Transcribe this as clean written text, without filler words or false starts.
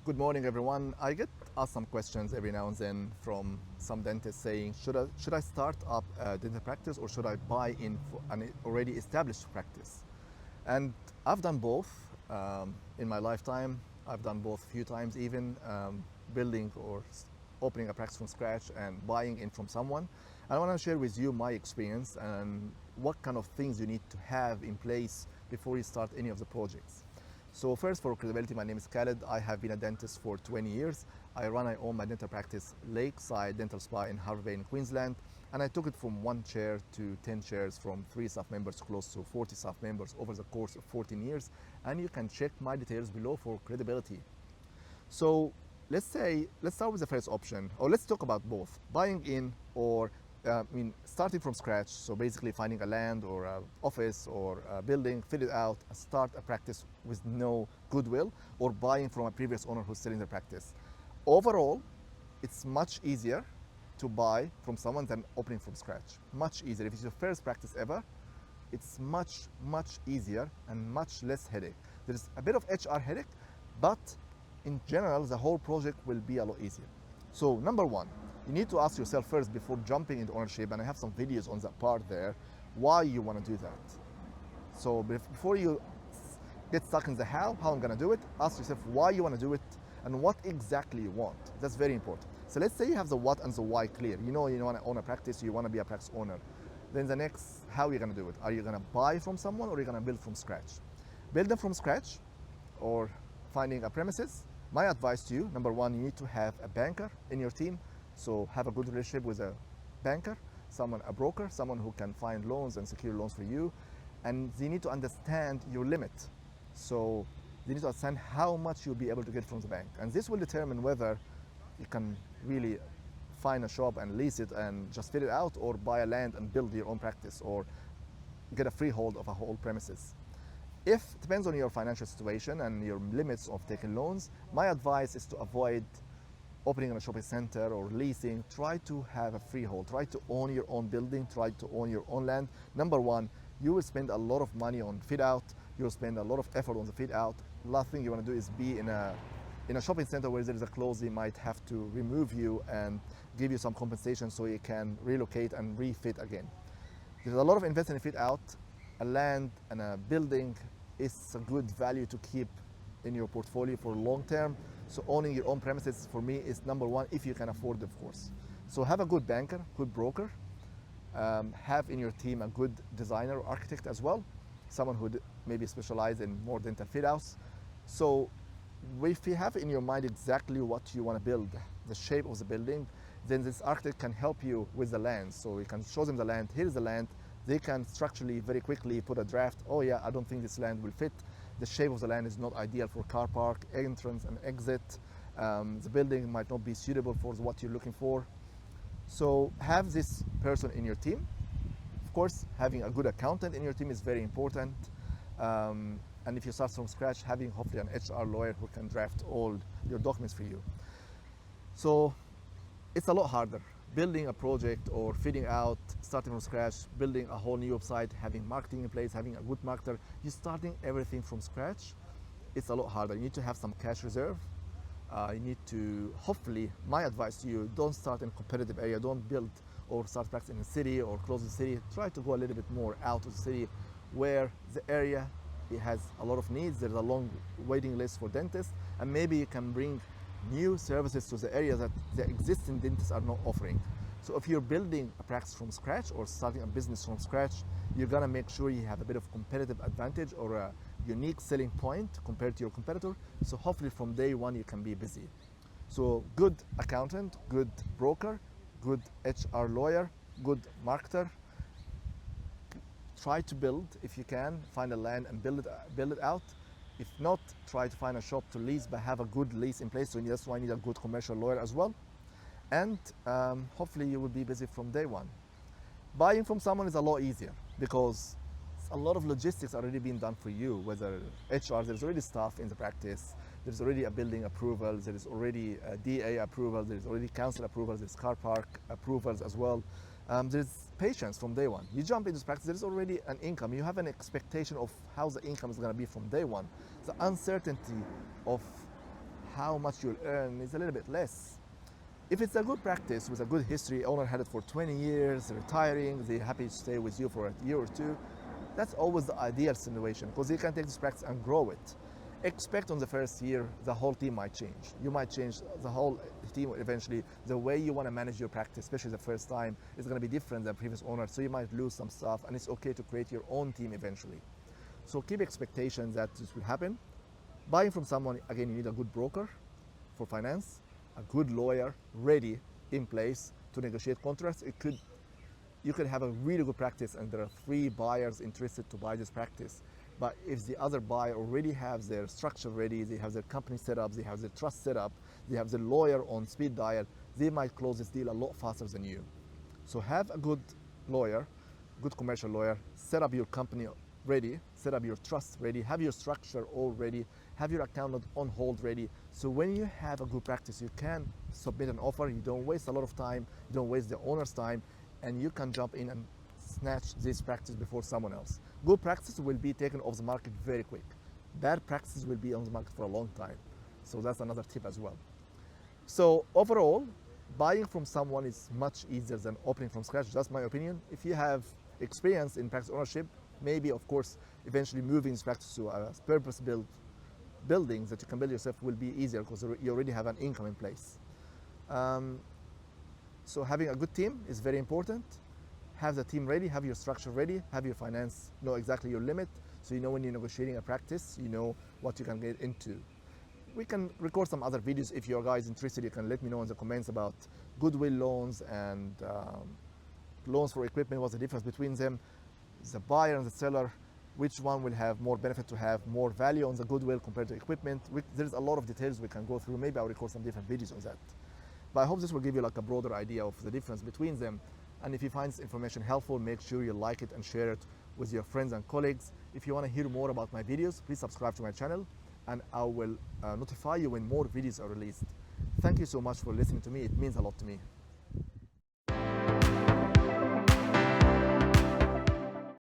Good morning, everyone. I get asked some questions every now and then from some dentists saying, should I start up a dental practice or should I buy in for an already established practice? And I've done both in my lifetime. I've done both a few times, even building or opening a practice from scratch and buying in from someone. And I want to share with you my experience and what kind of things you need to have in place before you start any of the projects. So first, for credibility, my name is Khaled. I have been a dentist for 20 years. I own my dental practice, Lakeside Dental Spa in Hervey Bay in Queensland. And I took it from 1 chair to 10 chairs, from 3 staff members close to 40 staff members over the course of 14 years. And you can check my details below for credibility. So let's start with the first option, or let's talk about both, buying in or starting from scratch. So basically finding a land or an office or a building, fit it out, start a practice with no goodwill, or buying from a previous owner who's selling the practice. Overall, it's much easier to buy from someone than opening from scratch. Much easier. If it's your first practice ever, it's much easier and much less headache. There's a bit of HR headache, but in general, the whole project will be a lot easier. So number one, you need to ask yourself first before jumping into ownership, and I have some videos on that part there, why you want to do that. So before you get stuck in the how I'm going to do it, ask yourself why you want to do it and what exactly you want. That's very important. So let's say you have the what and the why clear. You want to own a practice, you want to be a practice owner. Then the next, how are you going to do it? Are you going to buy from someone or are you going to build from scratch? Build them from scratch or finding a premises. My advice to you, number one, you need to have a banker in your team. So have a good relationship with a banker, a broker, someone who can find loans and secure loans for you. And they need to understand your limit. So they need to understand how much you'll be able to get from the bank. And this will determine whether you can really find a shop and lease it and just fit it out, or buy a land and build your own practice, or get a freehold of a whole premises. It depends on your financial situation and your limits of taking loans. My advice is to avoid opening a shopping center or leasing. Try to have a freehold. Try to own your own building. Try to own your own land. Number one, you will spend a lot of money on fit out. You'll spend a lot of effort on the fit out. Last thing you want to do is be in a shopping center where there is a close. They might have to remove you and give you some compensation so you can relocate and refit again. There's a lot of investment in fit out. A land and a building is a good value to keep in your portfolio for long term. So owning your own premises for me is number one, if you can afford it, of course. So have a good banker, good broker. Have in your team a good designer or architect as well, someone who maybe specialize in more dental fit outs. So if you have in your mind exactly what you want to build, the shape of the building, then this architect can help you with the land. So you can show them the land, here's the land. They can structurally very quickly put a draft. Oh yeah, I don't think this land will fit. The shape of the land is not ideal for car park, entrance and exit. The building might not be suitable for what you're looking for. So have this person in your team. Of course, having a good accountant in your team is very important. And if you start from scratch, having hopefully an HR lawyer who can draft all your documents for you. So it's a lot harder. Building a project or fitting out, starting from scratch, building a whole new website, having marketing in place, having a good marketer, you're starting everything from scratch. It's a lot harder. You need to have some cash reserve. You need to, hopefully, my advice to you, don't start in a competitive area. Don't build or start practice in the city or close the city. Try to go a little bit more out of the city where the area it has a lot of needs. There's a long waiting list for dentists, and maybe you can bring new services to the area that the existing dentists are not offering. So if you're building a practice from scratch or starting a business from scratch, you're gonna make sure you have a bit of competitive advantage or a unique selling point compared to your competitor. So hopefully from day one you can be busy. So good accountant, good broker, good HR lawyer, good marketer. Try to build, if you can, find a land and build it out. If not, try to find a shop to lease, but have a good lease in place. So that's why you need a good commercial lawyer as well. And hopefully you will be busy from day one. Buying from someone is a lot easier because a lot of logistics already being done for you, whether HR, there's already staff in the practice, there's already a building approval, there's already a DA approval, there's already council approvals, there's car park approvals as well. There's patience from day one. You jump into this practice, there's already an income. You have an expectation of how the income is going to be from day one. The uncertainty of how much you'll earn is a little bit less. If it's a good practice with a good history, owner had it for 20 years, retiring, they're happy to stay with you for a year or two, that's always the ideal situation because you can take this practice and grow it. Expect on the first year, the whole team might change. You might change the whole team eventually. The way you want to manage your practice, especially the first time, is going to be different than previous owner. So you might lose some stuff, and it's okay to create your own team eventually. So keep expectations that this will happen. Buying from someone, again, you need a good broker for finance, a good lawyer ready in place to negotiate contracts. You could have a really good practice and there are 3 buyers interested to buy this practice. But if the other buyer already has their structure ready, they have their company set up, they have their trust set up, they have their lawyer on speed dial, they might close this deal a lot faster than you. So have a good lawyer, good commercial lawyer, set up your company ready, set up your trust ready, have your structure all ready, have your accountant on hold ready. So when you have a good practice, you can submit an offer, you don't waste a lot of time, you don't waste the owner's time, and you can jump in and snatch this practice before someone else. Good practice will be taken off the market very quick. Bad practices will be on the market for a long time. So that's another tip as well. So overall, buying from someone is much easier than opening from scratch. That's my opinion. If you have experience in practice ownership, maybe of course eventually moving this practice to a purpose-built buildings that you can build yourself will be easier because you already have an income in place. So having a good team is very important. Have the team ready, have your structure ready, have your finance, know exactly your limit, so you know when you're negotiating a practice, you know what you can get into. We can record some other videos if you guys interested. You can let me know in the comments about goodwill loans and loans for equipment, what's the difference between them, the buyer and the seller, which one will have more benefit to have more value on the goodwill compared to equipment. There's a lot of details we can go through. Maybe I'll record some different videos on that. But I hope this will give you like a broader idea of the difference between them. And if you find this information helpful, make sure you like it and share it with your friends and colleagues. If you want to hear more about my videos, please subscribe to my channel and I will notify you when more videos are released. Thank you so much for listening to me. It means a lot to me.